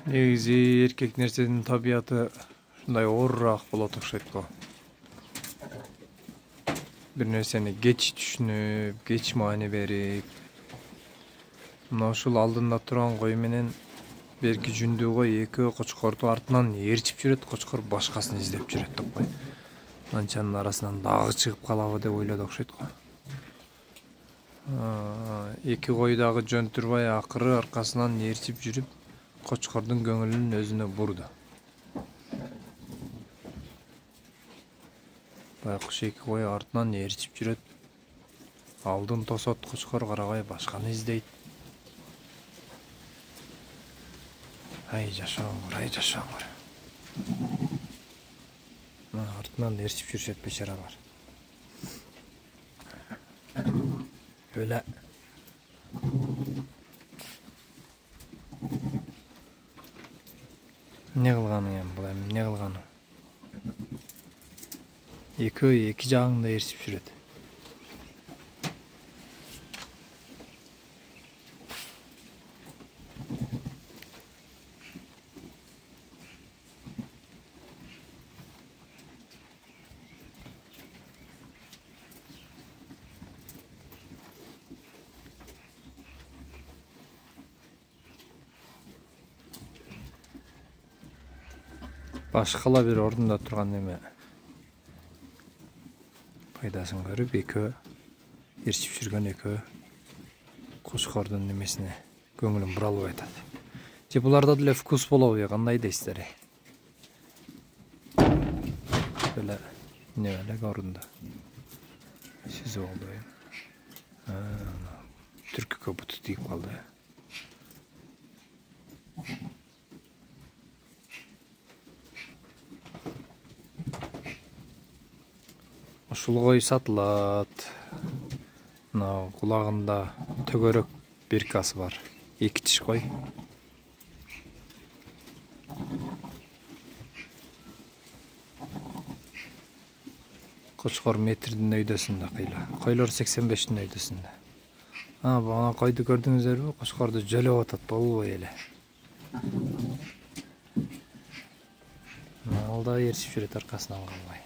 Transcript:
Негизи эркек нерсенин табияты ушундай оорураак болот окшойт го. Бир нерсени кеч түшүнүп, кеч маани берип, мына ушул алдында турган кой менен берки жүндүү кой экөө кочкорду артынан ээрчип жүрөт, кочкор башкасын издеп жүрөт деп кой. Анчанын арасынан дагы чыгып калабы деп ойлоду окшойт го. Эки кой дагы жөн турбай акыры аркасынан ээрчип жүрүп, кочкордун көңүлүн өзүнө бурду. Байкуш эки кой артынан ээрчип жүрөт. Алдын тосот, кочкор карабай башканы издейт. Ай жашооңор, ай жашооңор. Артынан ээрчип жүрүшөт бечаралар. Öyle. Ne kılganın hem bulayım, ne kılganın? Iki jagыңда ээрчип жүрөт. Башкала бир ордунда турган эме пайдасын көрүп экөө ээрчип жүргөн экөө кочкордун немесине көңүлүн бура албай атат. Же буларда деле вкус болобу, кандай дейсиздер? Böyle ne öyle orunda. Siz oldu ya. Türkü kaputu deyip kaldı. Ушул кой сатылат. Мына кулагында төгөрөк биркасы бар. Эки тиш кой. Кочкор метрдин өйдөсүндө кыйла. Койлор 85-тин өйдөсүндө. Бана койду көрдүңүздөрбү? Кочкорду жөлөп атат болбой эле. Ал да ээрчип жүрөт аркасынан калбай.